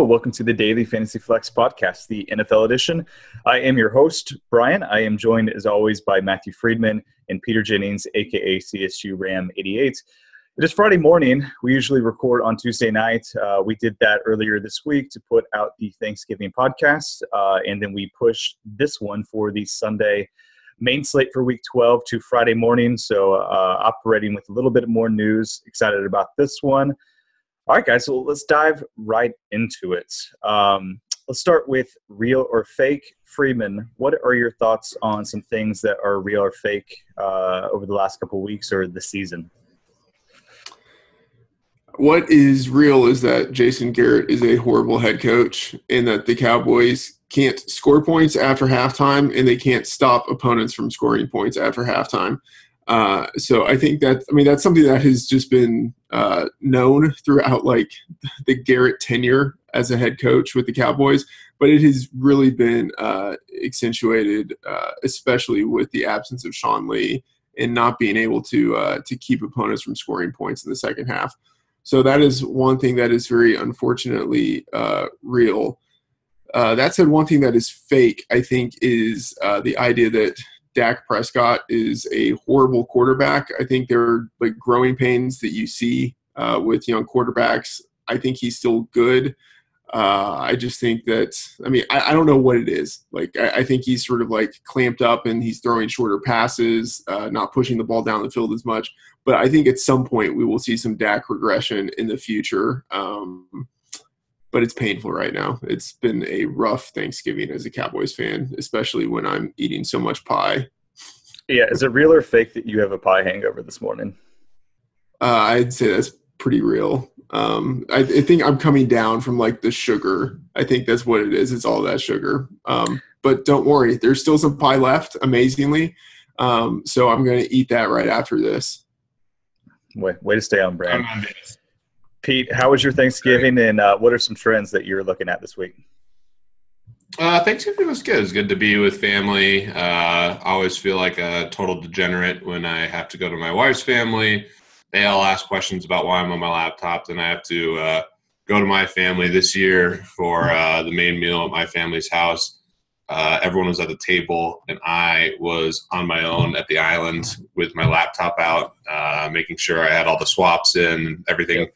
Welcome to the Daily Fantasy Flex Podcast, the NFL edition. I am your host, Bryan. I am joined, as always, by Matthew Freedman and Peter Jennings, a.k.a. CSU Ram 88. It is Friday morning. We usually record on Tuesday night. We did that earlier this week to put out the Thanksgiving podcast, and then we pushed this one for the Sunday main slate for Week 12 to Friday morning, so operating with a little bit more news. Excited about this one. All right, guys, so let's dive right into it. Let's start with real or fake. Freeman, what are your thoughts on some things that are real or fake over the last couple of weeks or the season? What is real is that Jason Garrett is a horrible head coach and that the Cowboys can't score points after halftime and they can't stop opponents from scoring points after halftime. So I think that's something that has just been known throughout like the Garrett tenure as a head coach with the Cowboys, but it has really been accentuated, especially with the absence of Sean Lee and not being able to keep opponents from scoring points in the second half. So that is one thing that is very unfortunately real. That said, one thing that is fake, I think, is the idea that Dak Prescott is a horrible quarterback. I think there are like growing pains that you see with young quarterbacks. I think he's still good. I just think that, I don't know what it is. Like, I think he's sort of like clamped up and he's throwing shorter passes, not pushing the ball down the field as much. But I think at some point we will see some Dak regression in the future. But it's painful right now. It's been a rough Thanksgiving as a Cowboys fan, especially when I'm eating so much pie. Yeah, is it real or fake that you have a pie hangover this morning? I'd say that's pretty real. I think I'm coming down from like the sugar. I think that's what it is. It's all that sugar. But don't worry, there's still some pie left, amazingly. So I'm going to eat that right after this. Way to stay on brand. Pete, how was your Thanksgiving, and what are some trends that you're looking at this week? Thanksgiving was good. It was good to be with family. I always feel like a total degenerate when I have to go to my wife's family. They all ask questions about why I'm on my laptop, and I have to go to my family this year for the main meal at my family's house. Everyone was at the table, and I was on my own at the island with my laptop out, making sure I had all the swaps in, everything.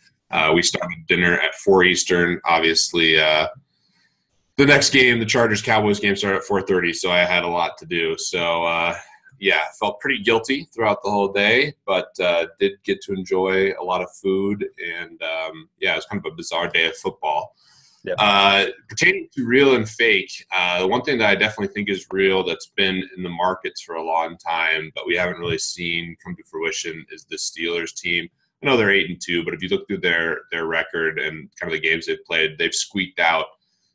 We started dinner at 4 Eastern. Obviously, the next game, the Chargers-Cowboys game, started at 4:30, so I had a lot to do. So, felt pretty guilty throughout the whole day, but did get to enjoy a lot of food. And, it was kind of a bizarre day of football. Yeah. Pertaining to real and fake, the one thing that I definitely think is real that's been in the markets for a long time, but we haven't really seen come to fruition is the Steelers team. I know they're 8-2, but if you look through their record and kind of the games they've played, they've squeaked out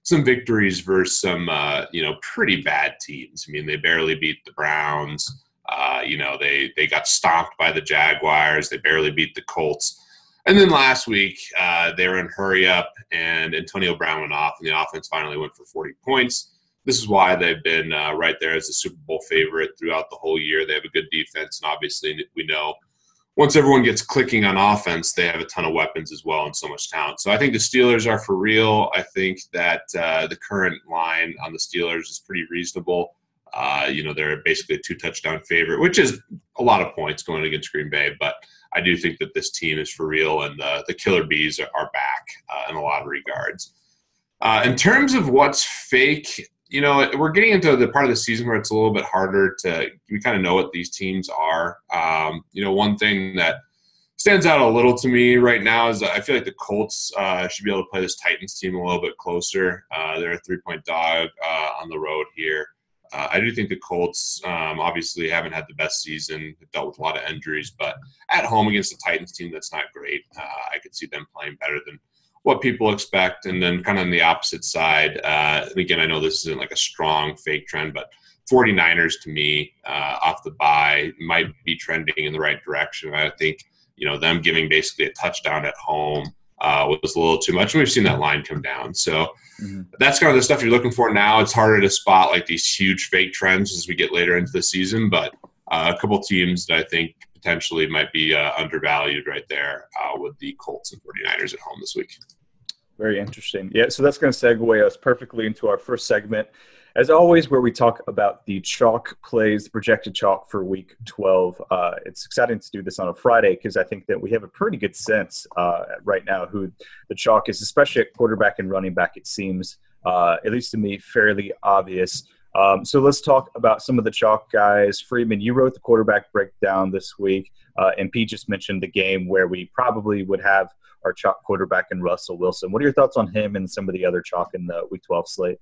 some victories versus some pretty bad teams. I mean, they barely beat the Browns. They got stomped by the Jaguars. They barely beat the Colts. And then last week, they were in hurry up, and Antonio Brown went off, and the offense finally went for 40 points. This is why they've been right there as the Super Bowl favorite throughout the whole year. They have a good defense, and obviously we know once everyone gets clicking on offense, they have a ton of weapons as well and so much talent. So I think the Steelers are for real. I think that the current line on the Steelers is pretty reasonable. They're basically a 2-touchdown favorite, which is a lot of points going against Green Bay. But I do think that this team is for real, and the Killer Bees are back in a lot of regards. In terms of what's fake, we're getting into the part of the season where it's a little bit harder we kind of know what these teams are. One thing that stands out a little to me right now is I feel like the Colts should be able to play this Titans team a little bit closer. They're a 3-point dog on the road here. I do think the Colts obviously haven't had the best season. They've dealt with a lot of injuries, but at home against the Titans team that's not great. I could see them playing better than what people expect. And then kind of on the opposite side, and again, I know this isn't like a strong fake trend, but 49ers to me off the bye might be trending in the right direction. I think, them giving basically a touchdown at home was a little too much. And we've seen that line come down. So that's kind of the stuff you're looking for now. It's harder to spot like these huge fake trends as we get later into the season, but a couple teams that I think potentially might be undervalued right there with the Colts and 49ers at home this week. Very interesting. Yeah, so that's going to segue us perfectly into our first segment, as always, where we talk about the chalk plays, the projected chalk for Week 12. It's exciting to do this on a Friday because I think that we have a pretty good sense right now who the chalk is, especially at quarterback and running back. It seems, at least to me, fairly obvious. So let's talk about some of the chalk guys. Freedman, you wrote the quarterback breakdown this week, and Pete just mentioned the game where we probably would have our chalk quarterback in Russell Wilson. What are your thoughts on him and some of the other chalk in the Week 12 slate?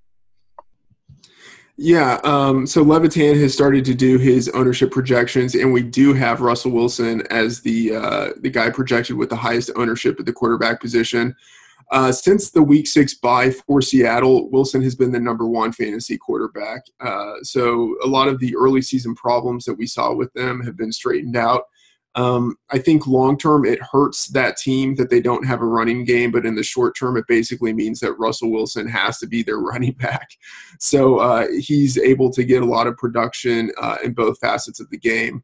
Yeah, so Levitan has started to do his ownership projections, and we do have Russell Wilson as the guy projected with the highest ownership at the quarterback position. Since the Week 6 bye for Seattle, Wilson has been the number one fantasy quarterback. So a lot of the early season problems that we saw with them have been straightened out. I think long-term it hurts that team that they don't have a running game, but in the short term it basically means that Russell Wilson has to be their running back. So he's able to get a lot of production in both facets of the game.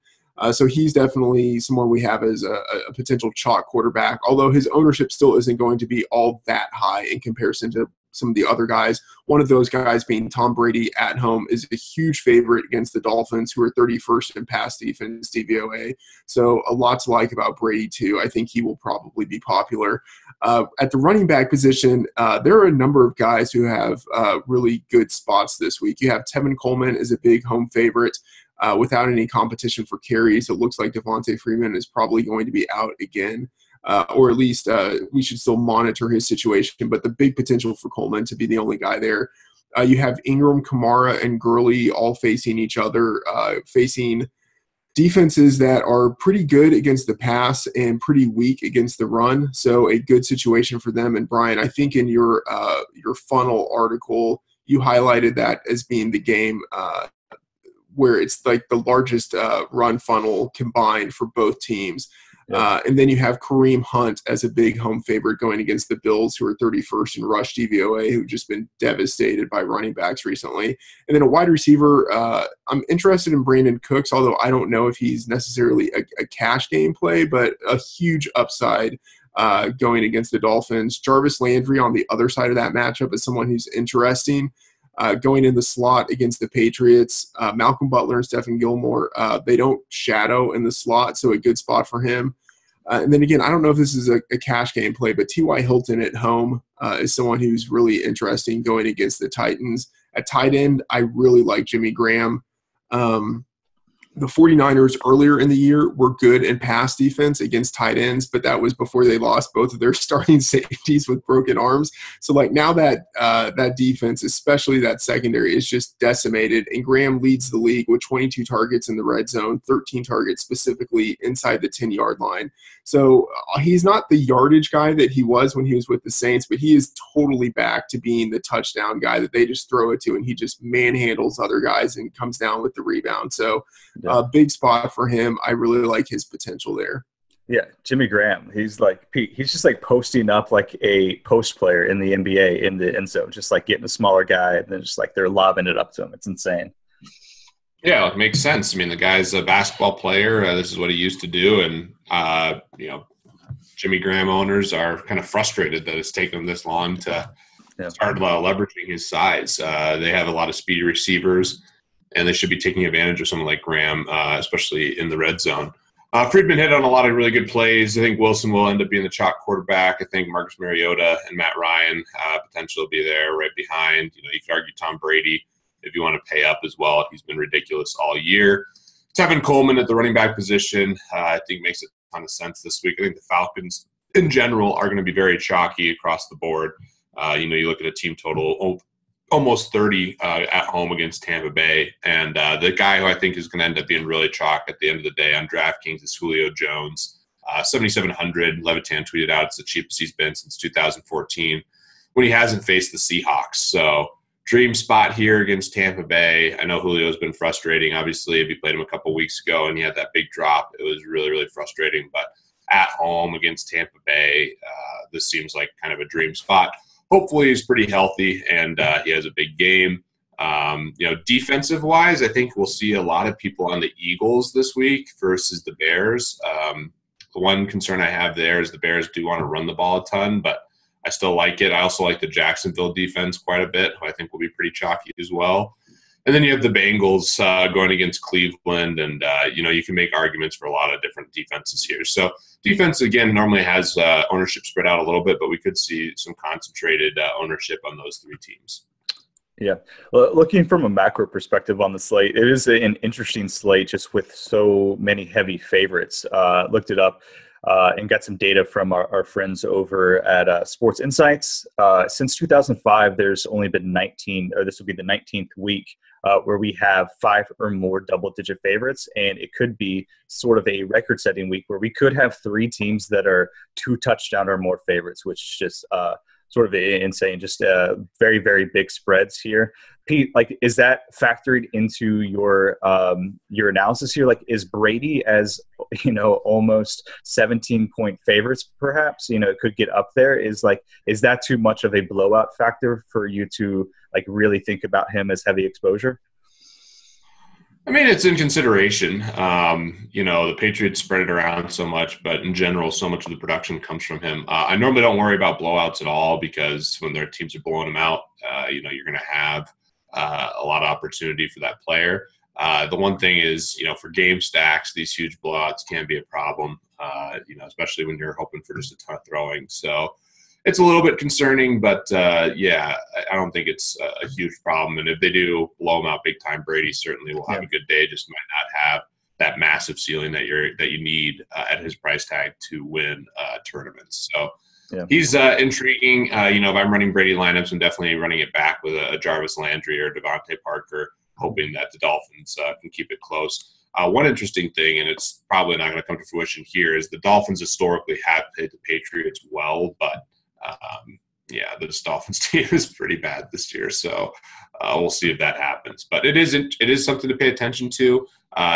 So he's definitely someone we have as a potential chalk quarterback, although his ownership still isn't going to be all that high in comparison to some of the other guys. One of those guys being Tom Brady at home is a huge favorite against the Dolphins, who are 31st in pass defense DVOA. So a lot to like about Brady too. I think he will probably be popular. At the running back position, there are a number of guys who have really good spots this week. You have Tevin Coleman as a big home favorite. Without any competition for carries, it looks like Devontae Freeman is probably going to be out again. Or at least we should still monitor his situation. But the big potential for Coleman to be the only guy there. You have Ingram, Kamara, and Gurley all facing each other, facing defenses that are pretty good against the pass and pretty weak against the run. So a good situation for them. And Brian, I think in your funnel article, you highlighted that as being the game where it's like the largest run funnel combined for both teams. Yeah. And then you have Kareem Hunt as a big home favorite going against the Bills, who are 31st in rush DVOA, who've just been devastated by running backs recently. And then a wide receiver, I'm interested in Brandon Cooks, although I don't know if he's necessarily a cash game play, but a huge upside going against the Dolphins. Jarvis Landry on the other side of that matchup is someone who's interesting. Going in the slot against the Patriots, Malcolm Butler and Stephen Gilmore, they don't shadow in the slot, so a good spot for him. And then again, I don't know if this is a cash game play, but T.Y. Hilton at home is someone who's really interesting going against the Titans. At tight end, I really like Jimmy Graham. The 49ers earlier in the year were good in pass defense against tight ends, but that was before they lost both of their starting safeties with broken arms. So like now that that defense, especially that secondary, is just decimated, and Graham leads the league with 22 targets in the red zone, 13 targets specifically inside the 10-yard line. So he's not the yardage guy that he was when he was with the Saints, but he is totally back to being the touchdown guy that they just throw it to, and he just manhandles other guys and comes down with the rebound. So big spot for him. I really like his potential there. Yeah, Jimmy Graham. He's like Pete. He's just like posting up like a post player in the NBA in the end zone, just like getting a smaller guy and then just like they're lobbing it up to him. It's insane. Yeah, it makes sense. I mean, the guy's a basketball player. This is what he used to do, and Jimmy Graham owners are kind of frustrated that it's taken them this long to start leveraging his size. They have a lot of speedy receivers, and they should be taking advantage of someone like Graham, especially in the red zone. Freedman hit on a lot of really good plays. I think Wilson will end up being the chalk quarterback. I think Marcus Mariota and Matt Ryan potentially will be there right behind. You could argue Tom Brady if you want to pay up as well. He's been ridiculous all year. Tevin Coleman at the running back position, I think makes a ton of sense this week. I think the Falcons in general are going to be very chalky across the board. You look at a team total almost 30 at home against Tampa Bay. And the guy who I think is going to end up being really chalk at the end of the day on DraftKings is Julio Jones. 7,700. Levitan tweeted out it's the cheapest he's been since 2014 when he hasn't faced the Seahawks. So dream spot here against Tampa Bay. I know Julio's been frustrating. Obviously, if you played him a couple weeks ago and he had that big drop, it was really, really frustrating. But at home against Tampa Bay, this seems like kind of a dream spot. Hopefully he's pretty healthy and he has a big game. Defensive-wise, I think we'll see a lot of people on the Eagles this week versus the Bears. The one concern I have there is the Bears do want to run the ball a ton, but I still like it. I also like the Jacksonville defense quite a bit, who I think will be pretty chalky as well. And then you have the Bengals going against Cleveland, and, you can make arguments for a lot of different defenses here. So defense, again, normally has ownership spread out a little bit, but we could see some concentrated ownership on those three teams. Yeah. Well, looking from a macro perspective on the slate, it is an interesting slate just with so many heavy favorites. Looked it up and got some data from our friends over at Sports Insights. Since 2005, there's only been 19, or this will be the 19th week, where we have 5 or more double-digit favorites, and it could be sort of a record-setting week where we could have 3 teams that are 2 touchdown or more favorites, which is just sort of insane. Just very, very big spreads here. Pete, like, is that factored into your analysis here? Like, is Brady as almost 17-point favorites? Perhaps it could get up there. Is that too much of a blowout factor for you to really think about him as heavy exposure? I mean, it's in consideration. The Patriots spread it around so much, but in general, so much of the production comes from him. I normally don't worry about blowouts at all because when their teams are blowing them out, you're going to have a lot of opportunity for that player. The one thing is, for game stacks, these huge blowouts can be a problem, especially when you're hoping for just a ton of throwing. So it's a little bit concerning, but I don't think it's a huge problem. And if they do blow them out big time, Brady certainly will have a good day. Just might not have that massive ceiling that you need at his price tag to win tournaments. So he's intriguing. If I'm running Brady lineups, I'm definitely running it back with a Jarvis Landry or Devontae Parker, hoping that the Dolphins can keep it close. One interesting thing, and it's probably not going to come to fruition here, is the Dolphins historically have played the Patriots well, but this Dolphins team is pretty bad this year, so we'll see if that happens. But it is something to pay attention to.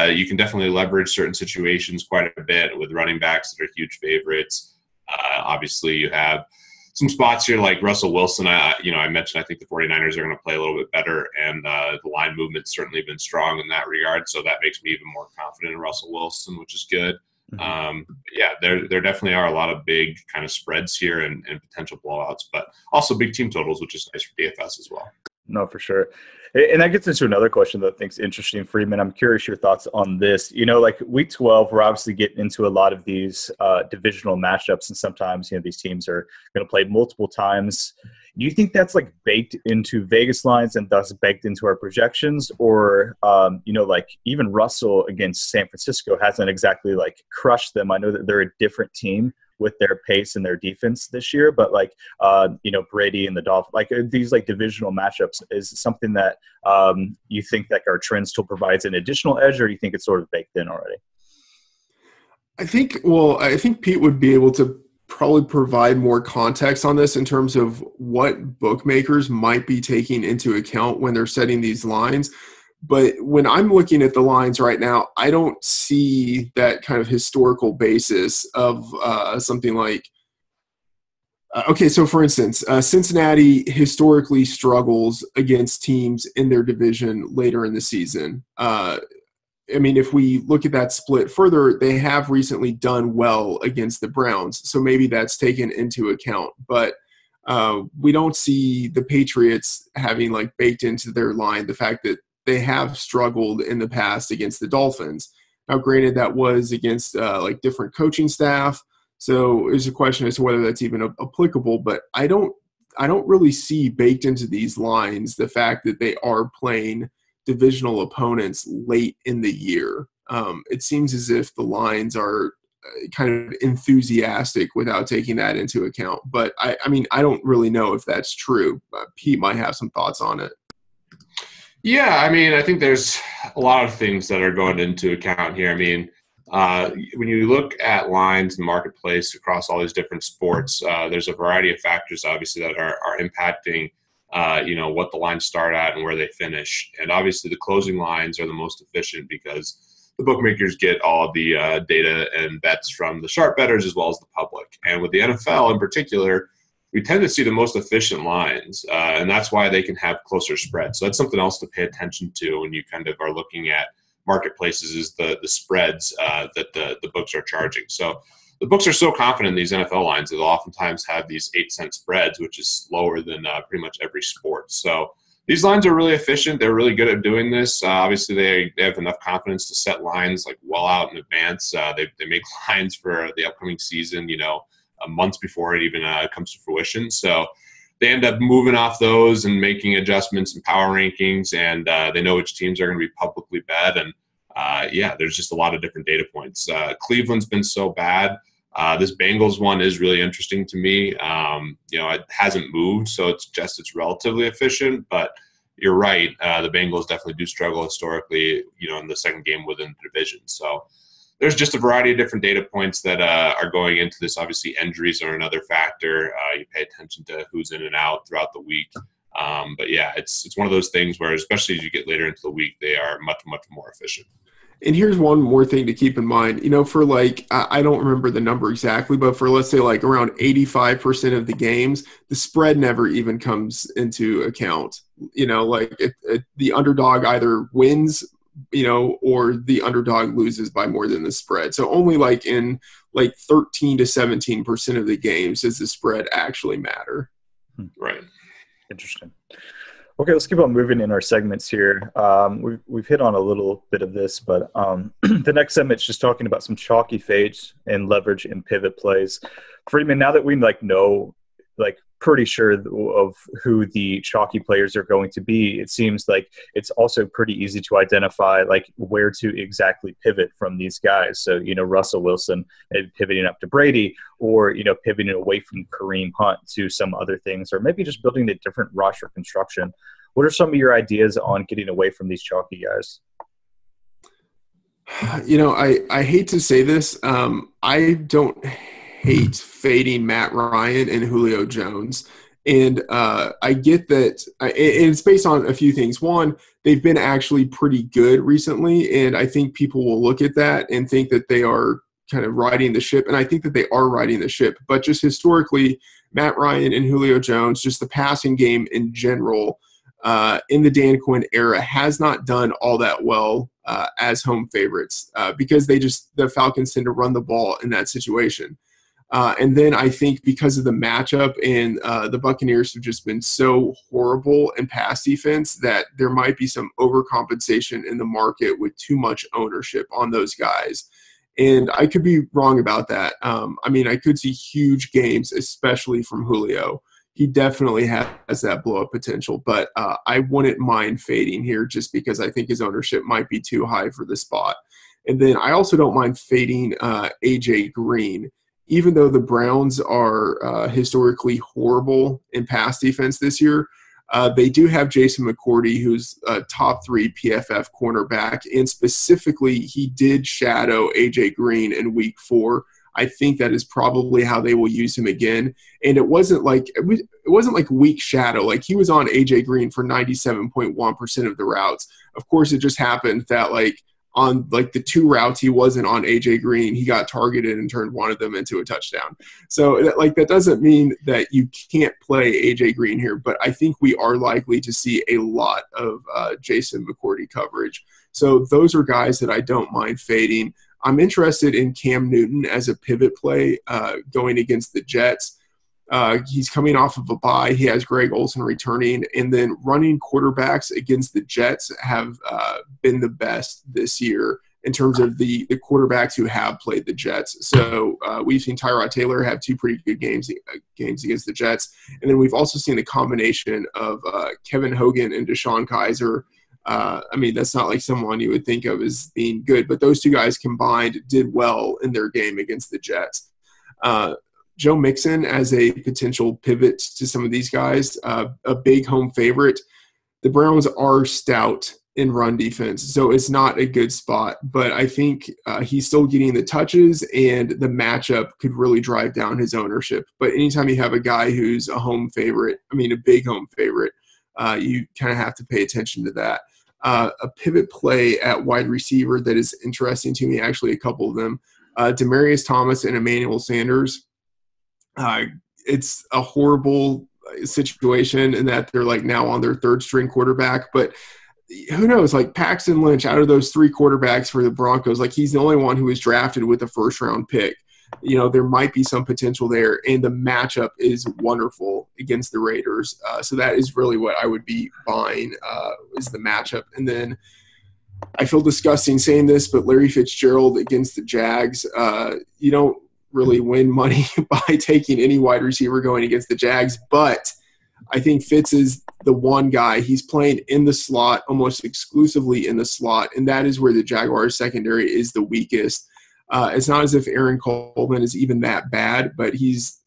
You can definitely leverage certain situations quite a bit with running backs that are huge favorites. Obviously, you have some spots here like Russell Wilson. I mentioned I think the 49ers are going to play a little bit better, and the line movement's certainly been strong in that regard, so that makes me even more confident in Russell Wilson, which is good. There definitely are a lot of big kind of spreads here and potential blowouts, but also big team totals, which is nice for DFS as well. No, for sure. And that gets into another question that I think is interesting, Freeman. I'm curious your thoughts on this. Week 12, we're obviously getting into a lot of these divisional matchups, and sometimes, these teams are going to play multiple times. Do you think that's baked into Vegas lines and thus baked into our projections? Or, even Russell against San Francisco hasn't exactly crushed them. I know that they're a different team with their pace and their defense this year, but Brady and the Dolphins, these divisional matchups is something that you think our trend still provides an additional edge, or do you think it's sort of baked in already? I think Pete would be able to probably provide more context on this in terms of what bookmakers might be taking into account when they're setting these lines. But when I'm looking at the lines right now, I don't see that kind of historical basis of something like so for instance, Cincinnati historically struggles against teams in their division later in the season. If we look at that split further, they have recently done well against the Browns, so maybe that's taken into account. But we don't see the Patriots having baked into their line the fact that they have struggled in the past against the Dolphins. Now, granted, that was against different coaching staff, so there's a question as to whether that's even applicable. But I don't really see baked into these lines the fact that they are playing divisional opponents late in the year. It seems as if the lines are kind of enthusiastic without taking that into account. But I don't really know if that's true. Pete might have some thoughts on it. Yeah, I think there's a lot of things that are going into account here. When you look at lines in the marketplace across all these different sports, there's a variety of factors, obviously, that are impacting, what the lines start at and where they finish. And obviously the closing lines are the most efficient because the bookmakers get all the data and bets from the sharp bettors as well as the public. And with the NFL in particular, we tend to see the most efficient lines, and that's why they can have closer spreads. So that's something else to pay attention to when you kind of are looking at marketplaces, is the spreads that the books are charging. So the books are so confident in these NFL lines that they'll oftentimes have these 8-cent spreads, which is lower than pretty much every sport. So these lines are really efficient. They're really good at doing this. Obviously, they have enough confidence to set lines like well out in advance. They make lines for the upcoming season, months before it even comes to fruition. So they end up moving off those and making adjustments and power rankings, and they know which teams are going to be publicly bet. And there's just a lot of different data points. Cleveland's been so bad. This Bengals one is really interesting to me. It hasn't moved, so it's relatively efficient. But you're right, the Bengals definitely do struggle historically, in the second game within the division. So there's just a variety of different data points that are going into this. Obviously, injuries are another factor. You pay attention to who's in and out throughout the week. But yeah, it's one of those things where, especially as you get later into the week, they are much, much more efficient. And here's one more thing to keep in mind. For I don't remember the number exactly, but for let's say around 85% of the games, the spread never even comes into account. The underdog either wins, or the underdog loses by more than the spread. So only in 13 to 17% of the games does the spread actually matter. Right. Interesting. Okay, let's keep on moving in our segments here. We've hit on a little bit of this, but the next segment's just talking about some chalky fades and leverage and pivot plays. Freedman, now that we know pretty sure of who the chalky players are going to be, it seems like it's also pretty easy to identify where to exactly pivot from these guys. So, Russell Wilson pivoting up to Brady, or, pivoting away from Kareem Hunt to some other things, or maybe just building a different roster construction. What are some of your ideas on getting away from these chalky guys? I hate to say this. I don't hate fading Matt Ryan and Julio Jones. And I get that it's based on a few things. One, they've been actually pretty good recently, and I think people will look at that and think that they are kind of riding the ship, and I think that they are riding the ship. But just historically, Matt Ryan and Julio Jones, just the passing game in general, in the Dan Quinn era, has not done all that well as home favorites because the Falcons tend to run the ball in that situation. And then I think because of the matchup and the Buccaneers have just been so horrible in pass defense that there might be some overcompensation in the market with too much ownership on those guys. And I could be wrong about that. I could see huge games, especially from Julio. He definitely has that blow-up potential, but I wouldn't mind fading here just because I think his ownership might be too high for the spot. And then I also don't mind fading A.J. Green. Even though the Browns are historically horrible in pass defense this year, they do have Jason McCourty, who's a top 3 PFF cornerback, and specifically he did shadow A.J. Green in Week 4. I think that is probably how they will use him again. And it wasn't like weak shadow. He was on A.J. Green for 97.1% of the routes. Of course, it just happened that on the 2 routes he wasn't on A.J. Green, he got targeted and turned one of them into a touchdown. So that doesn't mean that you can't play A.J. Green here, but I think we are likely to see a lot of Jason McCourty coverage. So those are guys that I don't mind fading. I'm interested in Cam Newton as a pivot play going against the Jets. He's coming off of a bye. He has Greg Olsen returning. And then running quarterbacks against the Jets have been the best this year in terms of the quarterbacks who have played the Jets. So we've seen Tyrod Taylor have 2 pretty good games against the Jets. And then we've also seen the combination of Kevin Hogan and Deshaun Kaiser. That's not someone you would think of as being good, but those 2 guys combined did well in their game against the Jets. Joe Mixon as a potential pivot to some of these guys, a big home favorite. The Browns are stout in run defense, so it's not a good spot, but I think he's still getting the touches, and the matchup could really drive down his ownership. But anytime you have a guy who's a home favorite, a big home favorite, you kind of have to pay attention to that. A pivot play at wide receiver that is interesting to me, actually a couple of them, Demaryius Thomas and Emmanuel Sanders. It's a horrible situation in that they're now on their 3rd string quarterback, but who knows, Paxton Lynch, out of those 3 quarterbacks for the Broncos, he's the only one who was drafted with a 1st round pick. there might be some potential there. And the matchup is wonderful against the Raiders. So that is really what I would be buying is the matchup. And then I feel disgusting saying this, but Larry Fitzgerald against the Jags, you don't really win money by taking any wide receiver going against the Jags. But I think Fitz is the one guy. He's playing in the slot, almost exclusively in the slot, and that is where the Jaguars secondary is the weakest. It's not as if Aaron Coleman is even that bad, but he's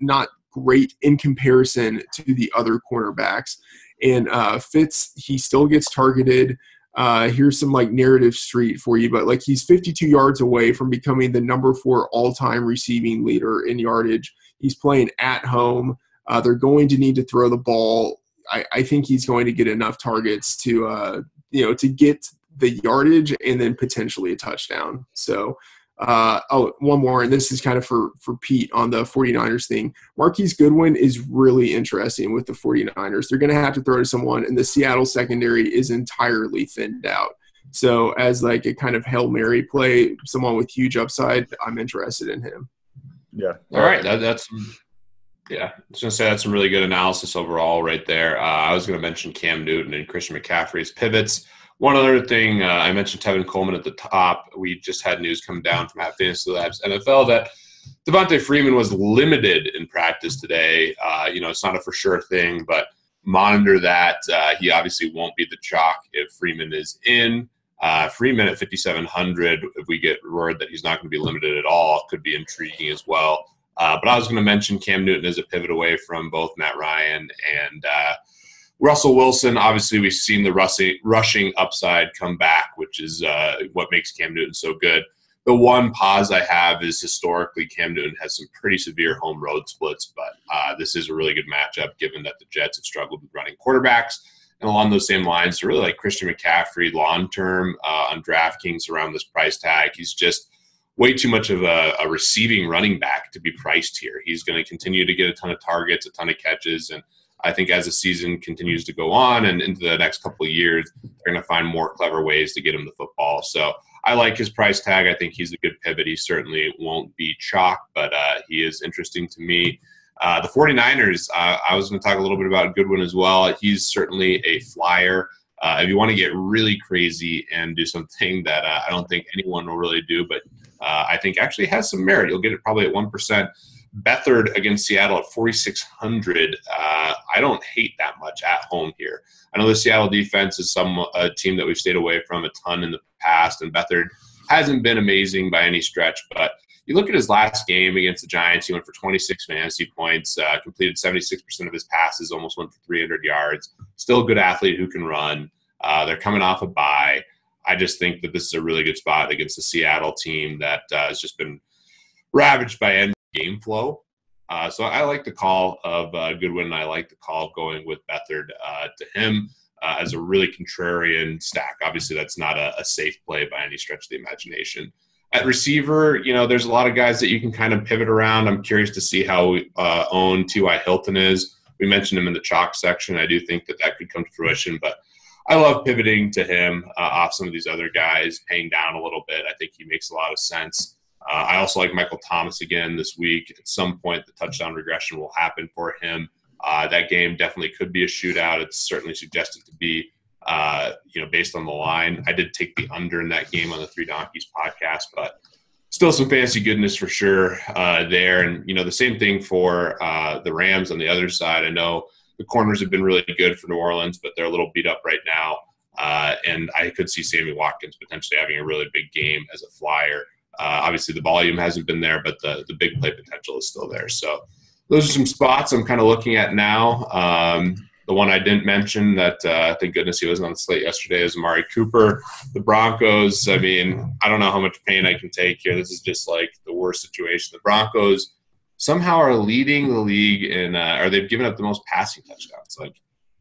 not great in comparison to the other cornerbacks. And Fitz, he still gets targeted. Here's some narrative street for you, but he's 52 yards away from becoming the number 4 all-time receiving leader in yardage. He's playing at home. They're going to need to throw the ball. I think he's going to get enough targets to get the yardage and then potentially a touchdown. So, one more, and this is kind of for Pete on the 49ers thing. Marquise Goodwin is really interesting with the 49ers. They're going to have to throw to someone, and the Seattle secondary is entirely thinned out. So as a kind of Hail Mary play, someone with huge upside, I'm interested in him. Yeah. All right. That's – yeah, I was going to say that's some really good analysis overall right there. I was going to mention Cam Newton and Christian McCaffrey's pivots. One other thing, I mentioned Tevin Coleman at the top. We just had news come down from FantasyLabs NFL that Devontae Freeman was limited in practice today. It's not a for sure thing, but monitor that. He obviously won't be the chalk if Freeman is in. Freeman at 5,700, if we get word that he's not going to be limited at all, could be intriguing as well. But I was going to mention Cam Newton as a pivot away from both Matt Ryan and Russell Wilson. Obviously, we've seen the rushing upside come back, which is what makes Cam Newton so good. The one pause I have is historically Cam Newton has some pretty severe home road splits, but this is a really good matchup given that the Jets have struggled with running quarterbacks. And along those same lines, I really like Christian McCaffrey long-term on DraftKings around this price tag. He's just way too much of a receiving running back to be priced here. He's going to continue to get a ton of targets, a ton of catches, and I think as the season continues to go on and into the next couple of years, they're going to find more clever ways to get him the football. So I like his price tag. I think he's a good pivot. He certainly won't be chalk, but he is interesting to me. The 49ers, I was going to talk a little bit about Goodwin as well. He's certainly a flyer. If you want to get really crazy and do something that I don't think anyone will really do, but I think actually has some merit. You'll get it probably at 1%. Beathard against Seattle at 4,600. I don't hate that much at home here. I know the Seattle defense is a team that we've stayed away from a ton in the past, and Beathard hasn't been amazing by any stretch. But you look at his last game against the Giants, he went for 26 fantasy points, completed 76% of his passes, almost went for 300 yards. Still a good athlete who can run. They're coming off a bye. I just think that this is a really good spot against the Seattle team that has just been ravaged by end game flow. So I like the call of Goodwin, and I like the call of going with Beathard to him as a really contrarian stack. Obviously, that's not a safe play by any stretch of the imagination. At receiver, there's a lot of guys that you can kind of pivot around. I'm curious to see how owned T.Y. Hilton is. We mentioned him in the chalk section. I do think that could come to fruition, but I love pivoting to him off some of these other guys, paying down a little bit. I think he makes a lot of sense. I also like Michael Thomas again this week. At some point, the touchdown regression will happen for him. That game definitely could be a shootout. It's certainly suggested to be, based on the line. I did take the under in that game on the Three Donkeys podcast, but still some fantasy goodness for sure there. And, the same thing for the Rams on the other side. I know the corners have been really good for New Orleans, but they're a little beat up right now. And I could see Sammy Watkins potentially having a really big game as a flyer. Obviously, the volume hasn't been there, but the big play potential is still there. So those are some spots I'm kind of looking at now. The one I didn't mention that, thank goodness he wasn't on the slate yesterday, is Amari Cooper. The Broncos, I don't know how much pain I can take here. This is just like the worst situation. The Broncos somehow are leading the league or they've given up the most passing touchdowns. Like,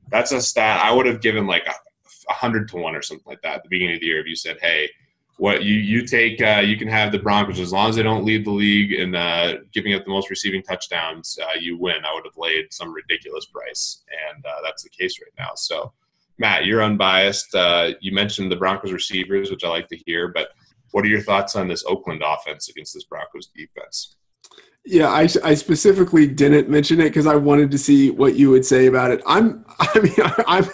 that's a stat I would have given like 100 to 1 or something like that at the beginning of the year if you said, hey, what you take, you can have the Broncos as long as they don't lead the league in giving up the most receiving touchdowns, you win. I would have laid some ridiculous price, and that's the case right now. So, Matt, you're unbiased. You mentioned the Broncos receivers, which I like to hear, but What are your thoughts on this Oakland offense against this Broncos defense? Yeah, I specifically didn't mention it because I wanted to see what you would say about it. I'm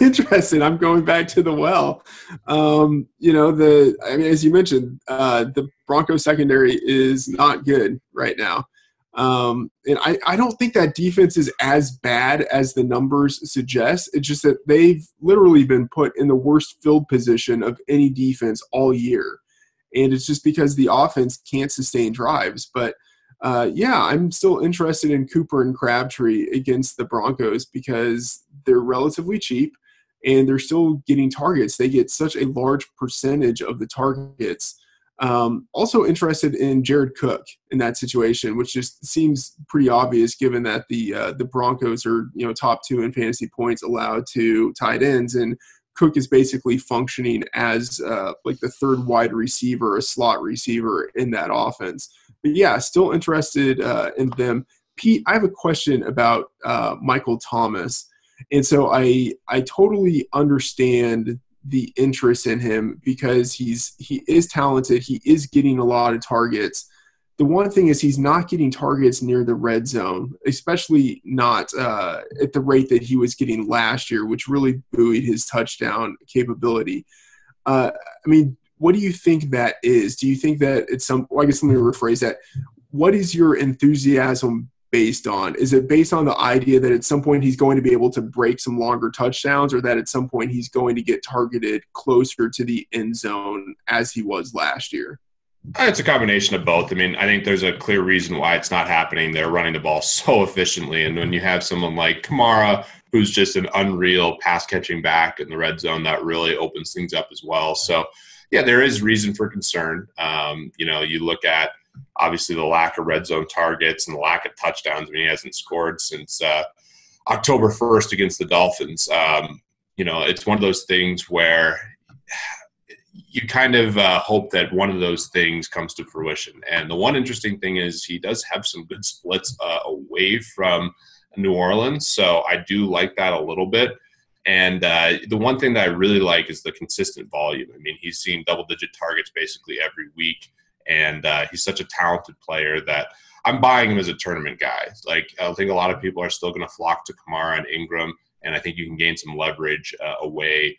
interested. I'm going back to the well. As you mentioned, the Broncos secondary is not good right now. And I don't think that defense is as bad as the numbers suggest. It's just that they've literally been put in the worst field position of any defense all year. And it's just because the offense can't sustain drives. But I'm still interested in Cooper and Crabtree against the Broncos because they're relatively cheap and they're still getting targets. They get such a large percentage of the targets. Also interested in Jared Cook in that situation, which just seems pretty obvious given that the Broncos are top 2 in fantasy points allowed to tight ends, and Cook is basically functioning as like the third wide receiver, a slot receiver in that offense. But yeah, still interested in them. Pete, I have a question about Michael Thomas. And so I totally understand the interest in him because he is talented. He is getting a lot of targets. The one thing is he's not getting targets near the red zone, especially not at the rate that he was getting last year, which really buoyed his touchdown capability. What do you think that is? Do you think that it's I guess let me rephrase that. What is your enthusiasm based on? Is it based on the idea that at some point he's going to be able to break some longer touchdowns, or that at some point he's going to get targeted closer to the end zone as he was last year? It's a combination of both. I think there's a clear reason why it's not happening. They're running the ball so efficiently. And when you have someone like Kamara, who's just an unreal pass-catching back in the red zone, that really opens things up as well. So, yeah, there is reason for concern. You look at, obviously, the lack of red zone targets and the lack of touchdowns. He hasn't scored since October 1st against the Dolphins. It's one of those things where you kind of hope that one of those things comes to fruition. And the one interesting thing is he does have some good splits away from New Orleans. So I do like that a little bit. And the one thing that I really like is the consistent volume. He's seeing double-digit targets basically every week. And he's such a talented player that I'm buying him as a tournament guy. Like, I think a lot of people are still going to flock to Kamara and Ingram, and I think you can gain some leverage away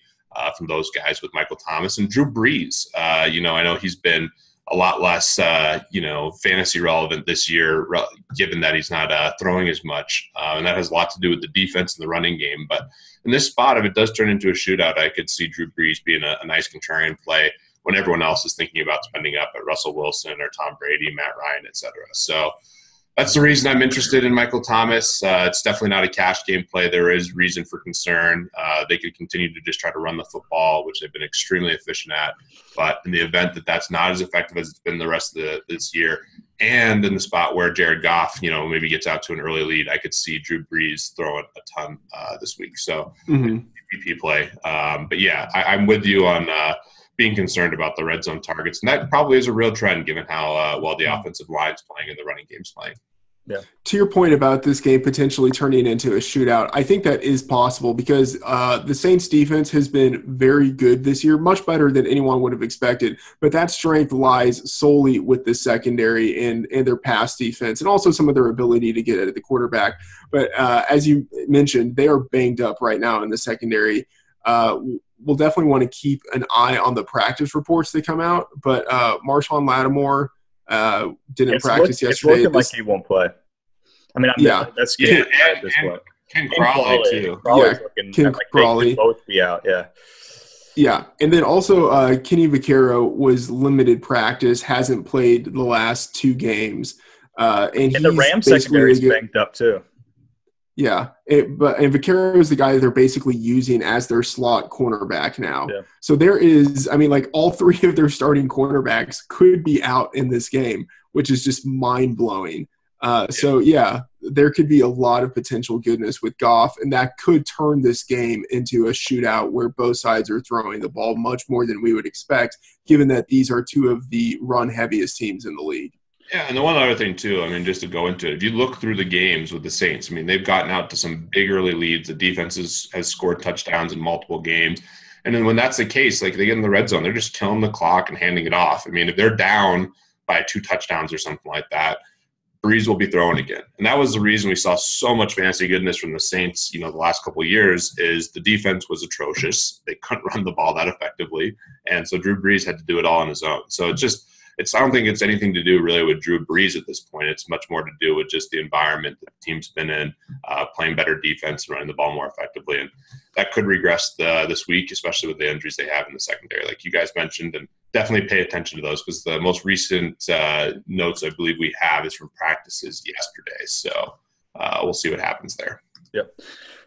from those guys with Michael Thomas and Drew Brees. I know he's been a lot less, fantasy relevant this year, given that he's not throwing as much. And that has a lot to do with the defense and the running game. But in this spot, if it does turn into a shootout, I could see Drew Brees being a nice contrarian play when everyone else is thinking about spending up at Russell Wilson or Tom Brady, Matt Ryan, et cetera. So that's the reason I'm interested in Michael Thomas. It's definitely not a cash game play. There is reason for concern. They could continue to just try to run the football, which they've been extremely efficient at. But in the event that that's not as effective as it's been the rest of this year, and in the spot where Jared Goff, maybe gets out to an early lead, I could see Drew Brees throwing a ton this week. So PPP play. But yeah, I'm with you on being concerned about the red zone targets. And that probably is a real trend given how well the offensive line's playing and the running game's playing. Yeah. To your point about this game potentially turning into a shootout, I think that is possible because the Saints defense has been very good this year, much better than anyone would have expected. But that strength lies solely with the secondary and their pass defense and also some of their ability to get at the quarterback. But as you mentioned, they are banged up right now in the secondary. We'll definitely want to keep an eye on the practice reports that come out. But Marshawn Lattimore didn't practice yesterday. It's looking like he won't play. That's good. Ken Crawley too. Ken Crawley both be out. Yeah. Yeah, and then also Kenny Vaccaro was limited practice, hasn't played the last 2 games, and the Rams secondary is banged up too. Yeah, and Vaccaro is the guy that they're basically using as their slot cornerback now. Yeah. So there is, all 3 of their starting cornerbacks could be out in this game, which is just mind-blowing. So, there could be a lot of potential goodness with Goff, and that could turn this game into a shootout where both sides are throwing the ball much more than we would expect, given that these are 2 of the run-heaviest teams in the league. Yeah, and the one other thing, too, just to go into it, if you look through the games with the Saints, they've gotten out to some big early leads. The defense has scored touchdowns in multiple games. And then when that's the case, like they get in the red zone, they're just killing the clock and handing it off. I mean, if they're down by 2 touchdowns or something like that, Breeze will be throwing again. And that was the reason we saw so much fantasy goodness from the Saints, the last couple of years, is the defense was atrocious. They couldn't run the ball that effectively. And so Drew Brees had to do it all on his own. So I don't think it's anything to do really with Drew Brees at this point. It's much more to do with just the environment that the team's been in, playing better defense and running the ball more effectively. And that could regress this week, especially with the injuries they have in the secondary, like you guys mentioned. And definitely pay attention to those, because the most recent notes I believe we have is from practices yesterday. So we'll see what happens there. Yep,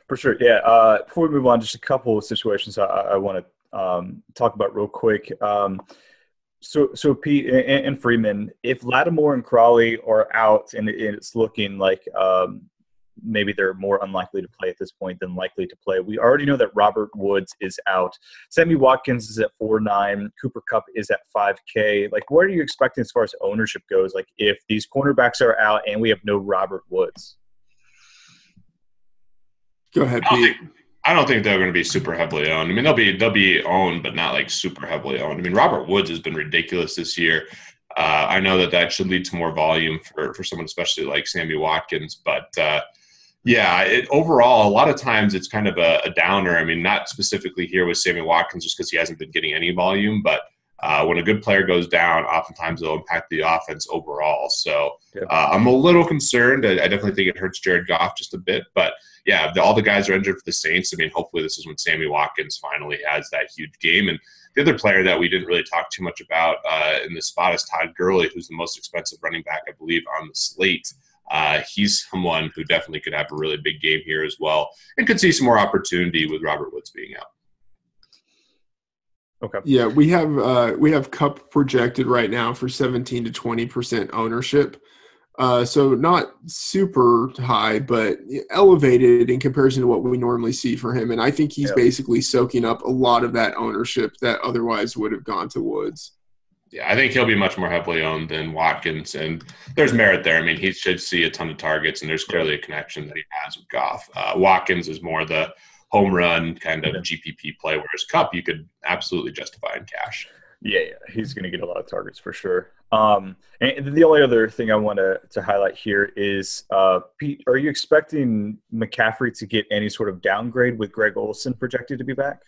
for sure. Yeah. Before we move on, just a couple of situations I want to talk about real quick. So Pete and Freeman, if Lattimore and Crawley are out and it's looking like maybe they're more unlikely to play at this point than likely to play, we already know that Robert Woods is out. Sammy Watkins is at 4.9. Cooper Kupp is at 5K. Like, what are you expecting as far as ownership goes? Like, if these cornerbacks are out and we have no Robert Woods? Go ahead, Pete. I don't think they're going to be super heavily owned. I mean, they'll be owned, but not like super heavily owned. I mean, Robert Woods has been ridiculous this year. I know that should lead to more volume for someone, especially like Sammy Watkins. But overall, a lot of times it's kind of a downer. I mean, not specifically here with Sammy Watkins, just because he hasn't been getting any volume, but when a good player goes down, oftentimes it'll impact the offense overall. So I'm a little concerned. I definitely think it hurts Jared Goff just a bit, but yeah, all the guys are injured for the Saints. I mean, hopefully this is when Sammy Watkins finally has that huge game. And the other player that we didn't really talk too much about in this spot is Todd Gurley, who's the most expensive running back, I believe, on the slate. He's someone who definitely could have a really big game here as well, and could see some more opportunity with Robert Woods being out. Okay. Yeah, we have Kupp projected right now for 17 to 20% ownership. So not super high, but elevated in comparison to what we normally see for him. And I think he's basically soaking up a lot of that ownership that otherwise would have gone to Woods. Yeah, I think he'll be much more heavily owned than Watkins, and there's merit there. I mean, he should see a ton of targets, and there's clearly a connection that he has with Goff. Watkins is more the home run kind of GPP play, whereas Kupp you could absolutely justify in cash. Yeah, he's going to get a lot of targets for sure. And the only other thing I want to highlight here is, Pete, are you expecting McCaffrey to get any sort of downgrade with Greg Olsen projected to be back?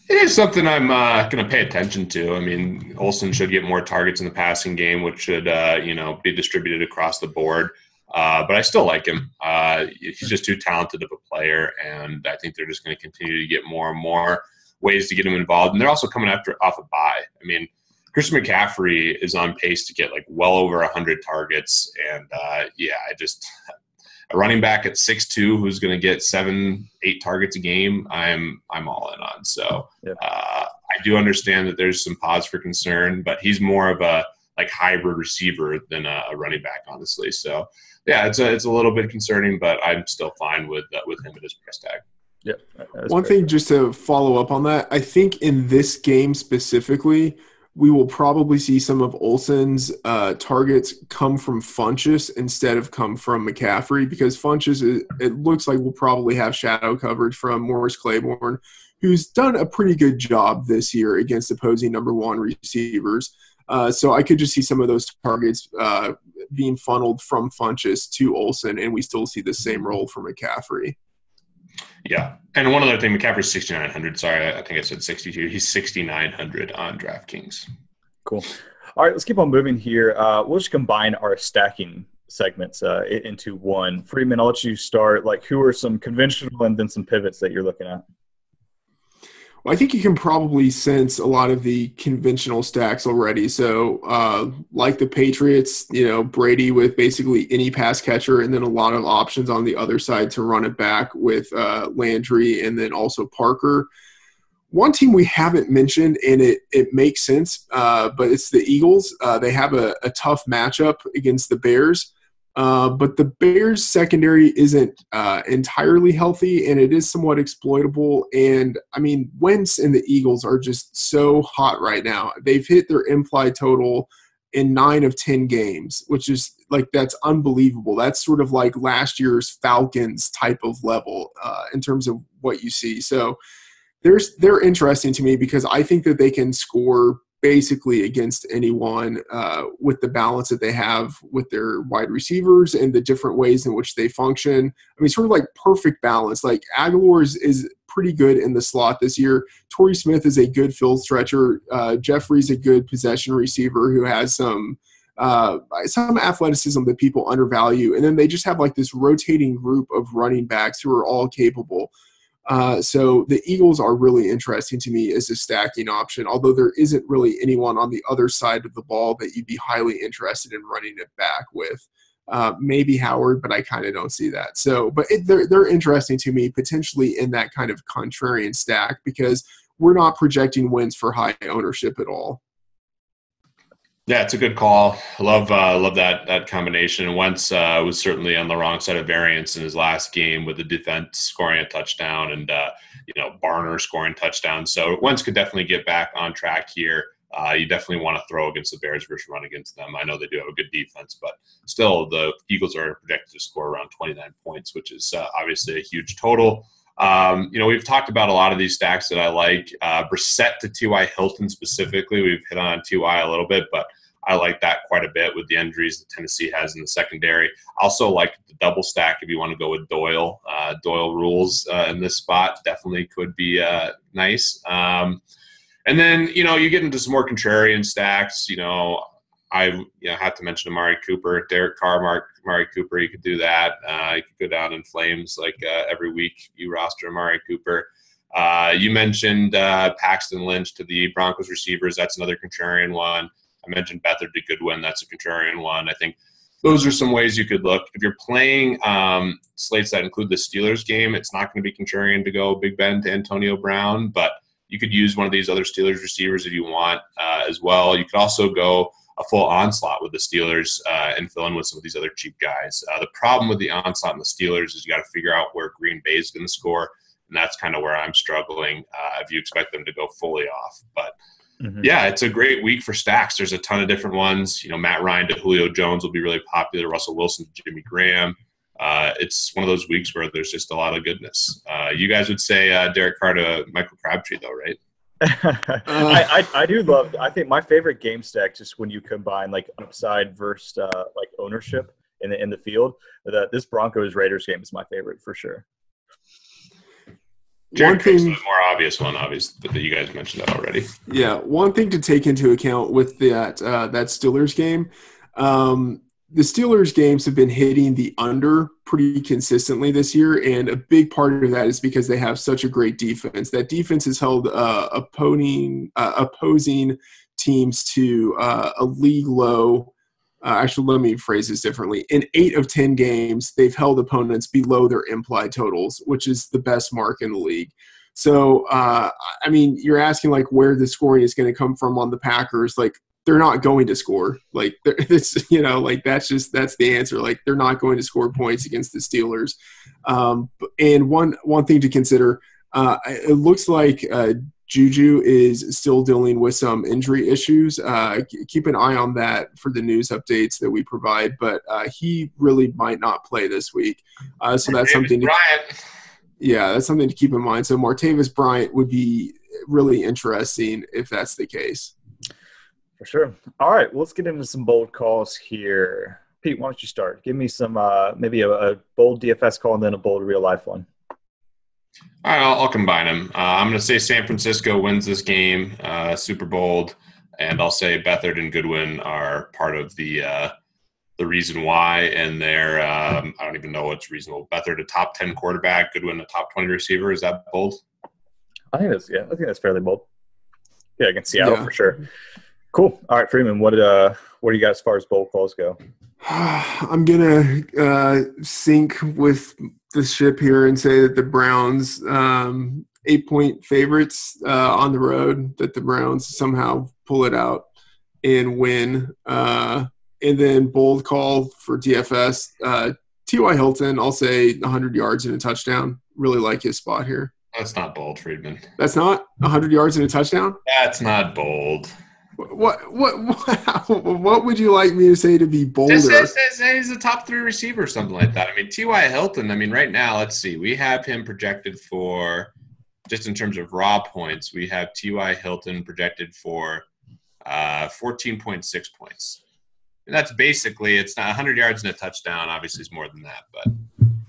It is something I'm going to pay attention to. I mean, Olsen should get more targets in the passing game, which should be distributed across the board. But I still like him. He's just too talented of a player, and I think they're just going to continue to get more and more ways to get him involved. And they're also coming off a bye. I mean, Christian McCaffrey is on pace to get like well over 100 targets. And a running back at 6'2", who's going to get 7-8 targets a game, I'm all in on. So I do understand that there's some pause for concern, but he's more of a like hybrid receiver than a running back, honestly. So yeah, it's a little bit concerning, but I'm still fine with him at his price tag. Yeah. One thing just to follow up on that, I think in this game specifically, we will probably see some of Olsen's targets come from Funchess instead of come from McCaffrey, because Funchess, it looks like we'll probably have shadow coverage from Morris Claiborne, who's done a pretty good job this year against opposing number one receivers. So I could just see some of those targets being funneled from Funchess to Olsen, and we still see the same role for McCaffrey. Yeah. And one other thing, McCaffrey's 6,900. Sorry, I think I said 62. He's 6,900 on DraftKings. Cool. All right, let's keep on moving here. We'll just combine our stacking segments into one. Freeman, I'll let you start. Like, who are some conventional and then some pivots that you're looking at? Well, I think you can probably sense a lot of the conventional stacks already. So like the Patriots, Brady with basically any pass catcher, and then a lot of options on the other side to run it back with Landry and then also Parker. One team we haven't mentioned, and it makes sense, but it's the Eagles. They have a tough matchup against the Bears. But the Bears secondary isn't entirely healthy, and it is somewhat exploitable. And, I mean, Wentz and the Eagles are just so hot right now. They've hit their implied total in 9 of 10 games, which is, like, that's unbelievable. That's sort of like last year's Falcons type of level in terms of what you see. So they're interesting to me because I think that they can score basically against anyone with the balance that they have with their wide receivers and the different ways in which they function. I mean, sort of like perfect balance. Like Aguilar is pretty good in the slot this year. Torrey Smith is a good field stretcher. Jeffrey's a good possession receiver who has some athleticism that people undervalue. And then they just have like this rotating group of running backs who are all capable. So the Eagles are really interesting to me as a stacking option, although there isn't really anyone on the other side of the ball that you'd be highly interested in running it back with. Maybe Howard, but I kind of don't see that. So, but they're interesting to me potentially in that kind of contrarian stack because we're not projecting wins for high ownership at all. Yeah, it's a good call. I love that combination. And Wentz was certainly on the wrong side of variance in his last game with the defense scoring a touchdown and Barner scoring touchdowns. So Wentz could definitely get back on track here. You definitely want to throw against the Bears versus run against them. I know they do have a good defense, but still the Eagles are projected to score around 29 points, which is obviously a huge total. We've talked about a lot of these stacks that I like. Brissett to T.Y. Hilton specifically. We've hit on T.Y. a little bit, but I like that quite a bit with the injuries that Tennessee has in the secondary. Also like the double stack if you want to go with Doyle. Doyle rules in this spot definitely could be nice. And then, you get into some more contrarian stacks. I have to mention Amari Cooper, Derek Carr, Amari Cooper. You could do that. You could go down in flames like every week you roster Amari Cooper. You mentioned Paxton Lynch to the Broncos receivers. That's another contrarian one. I mentioned Beathard to Goodwin. That's a contrarian one. I think those are some ways you could look. If you're playing slates that include the Steelers game, it's not going to be contrarian to go Big Ben to Antonio Brown, but you could use one of these other Steelers receivers if you want as well. You could also go a full onslaught with the Steelers and fill in with some of these other cheap guys. The problem with the onslaught and the Steelers is you got to figure out where Green Bay is going to score, and that's kind of where I'm struggling if you expect them to go fully off. But, yeah, it's a great week for stacks. There's a ton of different ones. Matt Ryan to Julio Jones will be really popular, Russell Wilson to Jimmy Graham. It's one of those weeks where there's just a lot of goodness. You guys would say Derek Carr to Michael Crabtree, though, right? I do love. I think my favorite game stack just when you combine like upside versus like ownership in the field. This Broncos Raiders game is my favorite for sure. Jared Cook's the more obvious one, but you guys mentioned that already. Yeah, one thing to take into account with that Steelers game. The Steelers games have been hitting the under pretty consistently this year, and a big part of that is because they have such a great defense. That defense has held opposing teams to a league low. Actually, let me phrase this differently. In 8 of 10 games, they've held opponents below their implied totals, which is the best mark in the league. So, you're asking like where the scoring is going to come from on the Packers. Like, they're not going to score. Like, it's that's the answer. Like, they're not going to score points against the Steelers. And one thing to consider, it looks like Juju is still dealing with some injury issues. Keep an eye on that for the news updates that we provide. But he really might not play this week. So that's something to that's something to keep in mind. So Martavis Bryant would be really interesting if that's the case. For sure. All right, well, let's get into some bold calls here. Pete, why don't you start? Give me some maybe a bold DFS call and then a bold real life one. All right, I'll combine them. I'm going to say San Francisco wins this game, super bold, and I'll say Beathard and Goodwin are part of the reason why, and they're I don't even know what's reasonable. Beathard a top 10 quarterback, Goodwin a top 20 receiver. Is that bold? I think that's fairly bold. Yeah, against Seattle for sure. Cool. All right, Freeman, what do you got as far as bold calls go? I'm going to sink with the ship here and say that the Browns, 8-point favorites on the road, that the Browns somehow pull it out and win. And then bold call for DFS, T.Y. Hilton, I'll say 100 yards and a touchdown. Really like his spot here. That's not bold, Freedman. That's not 100 yards and a touchdown? That's not bold. What would you like me to say to be bolder? Say he's a top 3 receiver or something like that. T.Y. Hilton, right now, let's see. We have him projected for just in terms of raw points, we have T.Y. Hilton projected for 14.6 points. And that's basically, it's not 100 yards and a touchdown. Obviously, it's more than that, but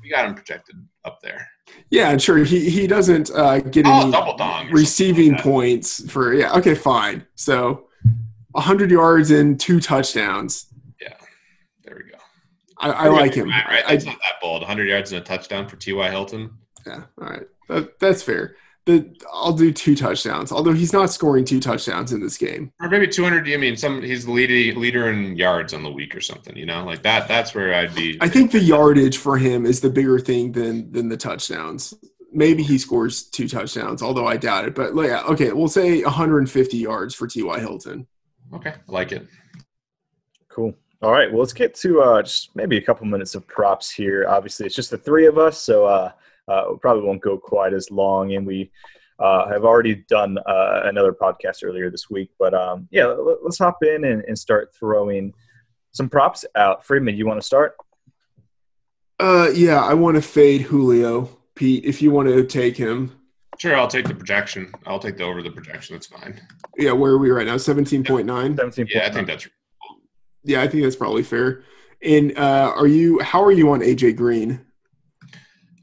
we got him projected up there. Yeah, and sure, he doesn't get any double dong receiving points for, okay, fine. So 100 yards and 2 touchdowns. Yeah, there we go. I like him. Right? It's not that bold. 100 yards and a touchdown for T.Y. Hilton. Yeah, all right. That's fair. I'll do 2 touchdowns, although he's not scoring 2 touchdowns in this game. Or maybe 200. I mean, he's the leader in yards on the week or something, like that. That's where I'd be. I think the yardage for him is the bigger thing than the touchdowns. Maybe he scores 2 touchdowns, although I doubt it. But yeah, okay, we'll say 150 yards for T.Y. Hilton. Okay, I like it. Cool. All right, well, let's get to just maybe a couple minutes of props here. Obviously, it's just the 3 of us, so we probably won't go quite as long. And we have already done another podcast earlier this week. But, let's hop in and start throwing some props out. Freedman, you want to start? Yeah, I want to fade Julio. Pete, if you want to take him. Sure, I'll take the projection. I'll take the over the projection. That's fine. Yeah, where are we right now? 17.9? 17.9. Yeah, I think that's – yeah, I think that's probably fair. And how are you on AJ Green?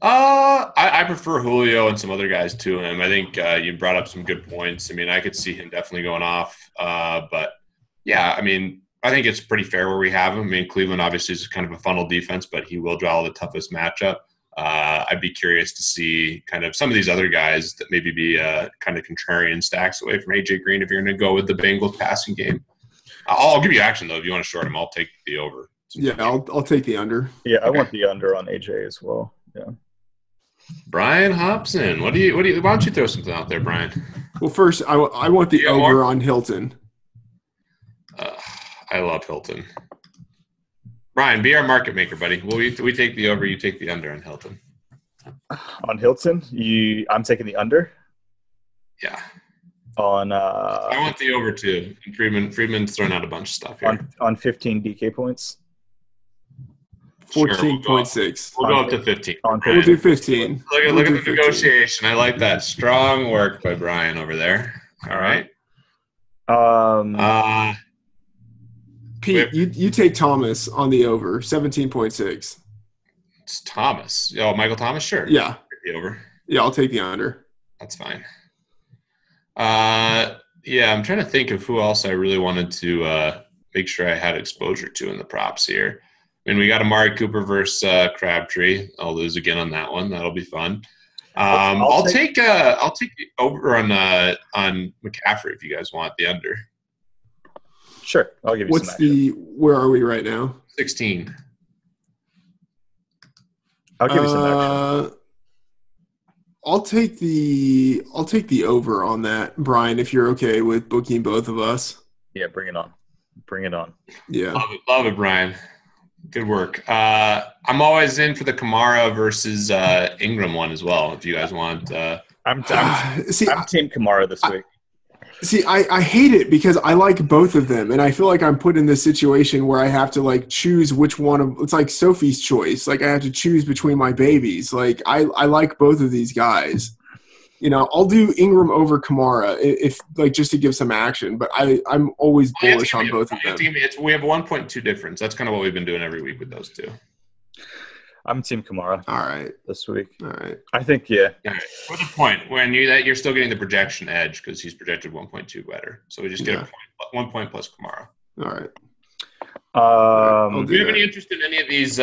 I prefer Julio and some other guys to him. I think you brought up some good points. I mean, I could see him definitely going off. But yeah, I mean, I think it's pretty fair where we have him. I mean, Cleveland obviously is kind of a funnel defense, but he will draw the toughest matchup. I'd be curious to see kind of some of these other guys that maybe be kind of contrarian stacks away from AJ Green if you're going to go with the Bengals passing game. I'll give you action, though. If you want to short him, I'll take the over. Yeah, I'll take the under. Yeah, I want the under on AJ as well. Yeah. Brian Hobson, why don't you throw something out there, Brian? Well, first, I want the over on Hilton. I love Hilton. Brian, be our market maker, buddy. We take the over, you take the under on Hilton. On Hilton, I'm taking the under. Yeah. On I want the over too. Freedman's throwing out a bunch of stuff here. On 15 DK points. 14.6. We'll go up to 15. We'll do 15. Look at the negotiation. I like that. Strong work by Brian over there. All right. Pete, you take Thomas on the over, 17.6. It's Thomas. Oh, Michael Thomas? Sure. Yeah. The over. Yeah, I'll take the under. That's fine. Yeah, I'm trying to think of who else I really wanted to make sure I had exposure to in the props here. I mean, we got Amari Cooper versus Crabtree. I'll lose again on that one. That'll be fun. I'll take the over on McCaffrey if you guys want the under. Sure, I'll give you some action. Where are we right now? 16. I'll give you some action. I'll take the over on that, Brian, if you're okay with booking both of us. Yeah, bring it on. Bring it on. Yeah. Love it, Brian. Good work. I'm always in for the Kamara versus Ingram one as well, if you guys want. I'm Team Kamara this week. See, I hate it because I like both of them, and I feel like I'm put in this situation where I have to choose which one of. It's like Sophie's choice. I have to choose between my babies. I like both of these guys. I'll do Ingram over Kamara if just to give some action, but I'm always bullish on both of them. We have a 1.2 difference. That's kind of what we've been doing every week with those two. I'm Team Kamara. All right. This week. All right. I think, yeah. All right. What's the point? When you're still getting the projection edge because he's projected 1.2 better. So we just get 1 point plus Kamara. All right. Do you have any interest in any of these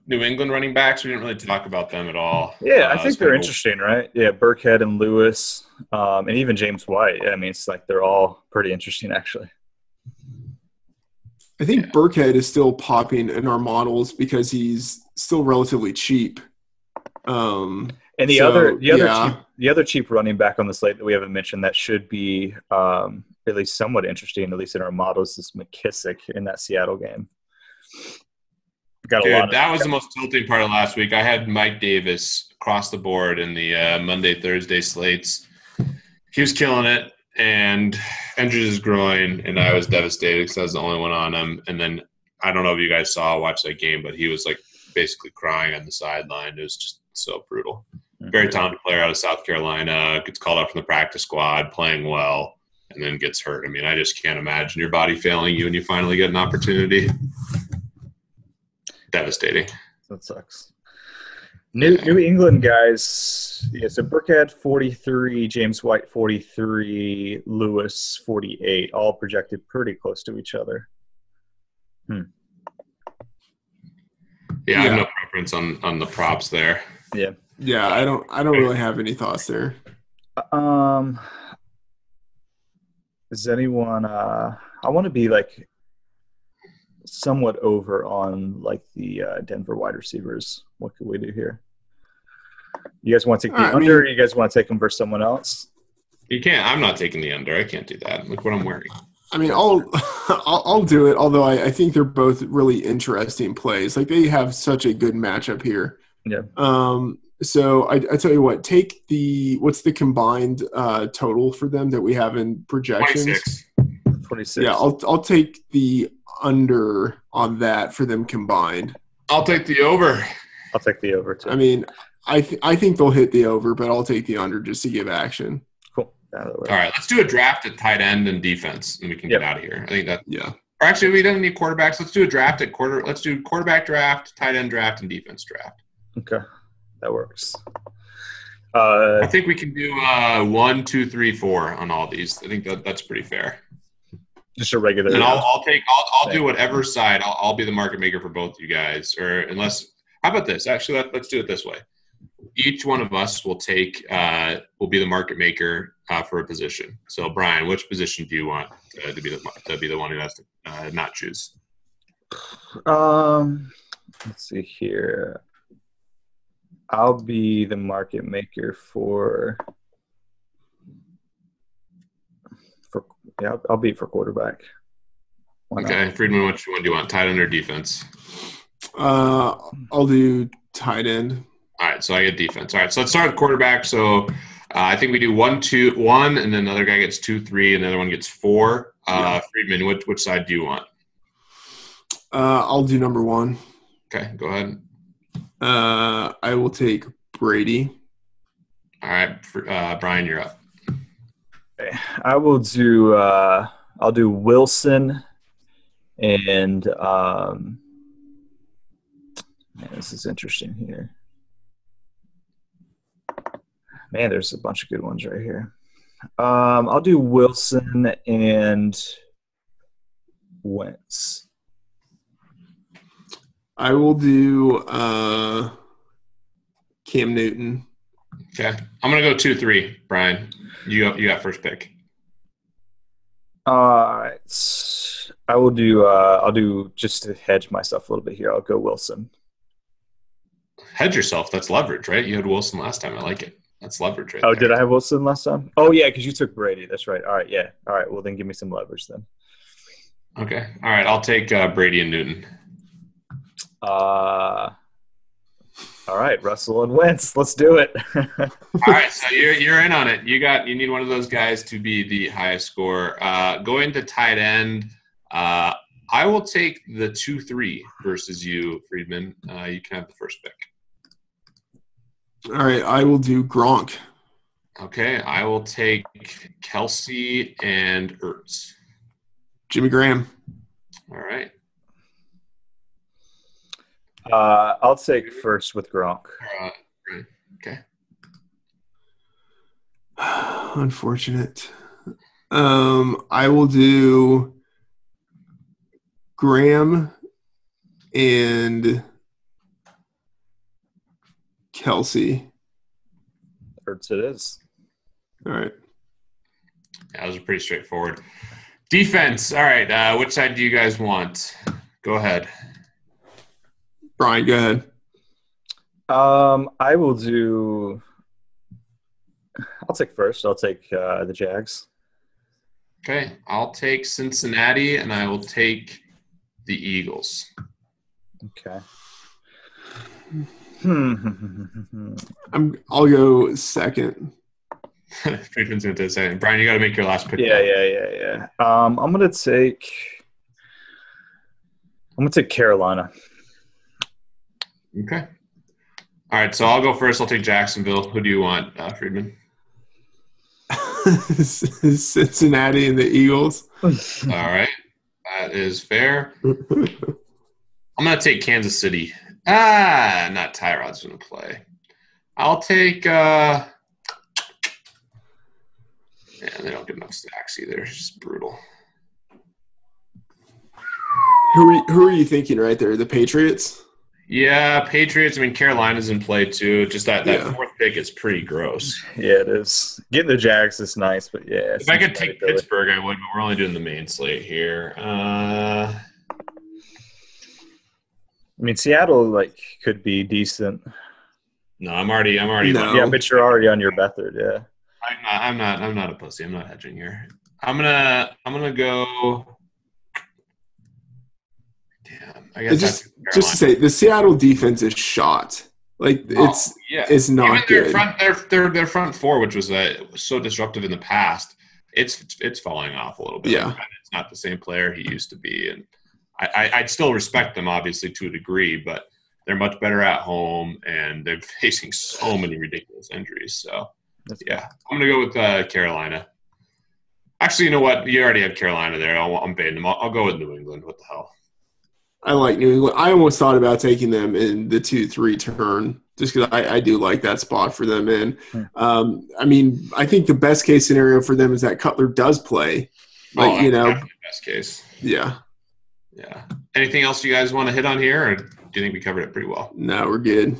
New England running backs? We didn't really talk about them at all. Yeah, I think they're interesting, right? Yeah, Burkhead and Lewis, and even James White. I mean, it's they're all pretty interesting, actually. I think Burkhead is still popping in our models because he's still relatively cheap. And the other cheap running back on the slate that we haven't mentioned that should be at least somewhat interesting, at least in our models, is McKissick in that Seattle game. That was the most tilting part of last week. I had Mike Davis across the board in the Monday, Thursday slates. He was killing it and injured his groin, and I was devastated because I was the only one on him. And then I don't know if you guys watched that game, but he was basically crying on the sideline. It was just so brutal. Very talented player out of South Carolina, gets called up from the practice squad, playing well, and then gets hurt. I mean, I just can't imagine your body failing you when you finally get an opportunity. Devastating. That sucks. New England guys. Yeah, so Burkhead 43, James White 43, Lewis 48, all projected pretty close to each other. Yeah, I have no preference on the props there. Yeah. Yeah, I don't really have any thoughts there. Is anyone I want to be like somewhat over on like the Denver wide receivers. What could we do here? You guys want to take the under, or you guys want to take them versus someone else? You can't. I'm not taking the under. I can't do that. Look what I'm wearing. I mean, I'll do it, although I think they're both really interesting plays. Like, they have such a good matchup here. Yeah. So I tell you what, take what's the combined total for them that we have in projections? 26. Yeah, I'll take the under on that for them combined. I'll take the over. I'll take the over too. I mean, I think they'll hit the over, but I'll take the under just to give action. Cool. All right, let's do a draft at tight end and defense, and we can get out of here. I think that. Yeah. Or actually, we don't need quarterbacks. Let's do a draft at quarter. Let's do quarterback draft, tight end draft, and defense draft. Okay, that works. I think we can do 1, 2, 3, 4 on all these. I think that's pretty fair. Just a regular. And I'll do whatever side. I'll be the market maker for both you guys, or unless. How about this? Actually, let's do it this way. Each one of us will will be the market maker for a position. So, Brian, which position do you want to be the one who has to not choose? Let's see here. I'll be the market maker for I'll be for quarterback. Okay, Freedman, which one do you want, tight end or defense? I'll do tight end. All right, so I get defense. All right, so let's start with quarterback. So I think we do 1, 2, 1, and then another guy gets 2, 3, and the other one gets 4. Freedman, which side do you want? I'll do number 1. Okay, go ahead. I will take Brady. All right, Brian, you're up. Okay. I will do. I'll do Wilson, and man, this is interesting here. Man, there's a bunch of good ones right here. I'll do Wilson and Wentz. I will do Cam Newton. Okay, I'm gonna go 2, 3. Brian, you got first pick. All right, I will do. I'll do just to hedge myself a little bit here. I'll go Wilson. Hedge yourself. That's leverage, right? You had Wilson last time. I like it. That's leverage, right? Oh, there. did I have Wilson last time? Oh yeah, because you took Brady. That's right. All right, yeah. All right. Well, then give me some leverage then. Okay. All right. I'll take Brady and Newton. All right, Russell and Wentz. Let's do it. All right, so you're in on it. You need one of those guys to be the highest score. Going to tight end, I will take the 2, 3 versus you, Freedman. You can have the first pick. All right, I will do Gronk. Okay, I will take Kelsey and Ertz. Jimmy Graham. All right. I'll take first with Gronk. Okay. Unfortunate. I will do Graham and Kelsey. Ertz it is. All right. Yeah, those are pretty straightforward. Defense. All right. Which side do you guys want? Go ahead. Brian, go ahead. I will do. I'll take first. I'll take the Jags. Okay. I'll take Cincinnati, and I will take the Eagles. Okay. I'll go second. Freedman's going to say, Brian, you got to make your last pick. Yeah. I'm gonna take Carolina. Okay. All right, so I'll go first. I'll take Jacksonville. Who do you want, Freedman? Cincinnati and the Eagles. All right, that is fair. I'm going to take Kansas City. Not Tyrod's going to play. I'll take they don't get enough stacks either. It's just brutal. Who are you thinking right there? The Patriots? Yeah, Patriots. I mean, Carolina's in play too. Just that fourth pick is pretty gross. Yeah, it is. Getting the Jags is nice, but yeah. If I could take Pittsburgh, I would, but we're only doing the main slate here. I mean, Seattle could be decent. No, I'm already. No. Yeah, but you're already on your Beathard. Yeah. I'm not a pussy. I'm not hedging here. I'm gonna go. Damn. I guess just to say, the Seattle defense is shot. It's not even good. Their front four, which was so disruptive in the past, it's falling off a little bit. Yeah, it's not the same player he used to be, and I'd still respect them obviously to a degree, but they're much better at home, and they're facing so many ridiculous injuries. So I'm gonna go with Carolina. Actually, you know what? You already have Carolina there. I'm baiting them. I'll go with New England. What the hell? I like New England. I almost thought about taking them in the 2-3 turn just because I do like that spot for them. And, I mean, I think the best case scenario for them is that Cutler does play. Best case. Yeah. Yeah. Anything else you guys want to hit on here, or do you think we covered it pretty well? No, we're good.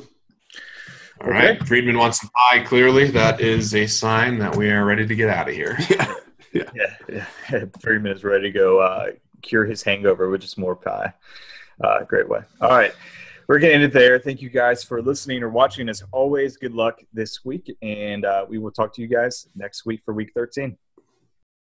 All right. Freedman wants to pie, clearly. That is a sign that we are ready to get out of here. Yeah. 3 minutes ready to go cure his hangover with just more pie. Great way. All right. We're going to end it there. Thank you guys for listening or watching. As always, good luck this week, and we will talk to you guys next week for Week 13.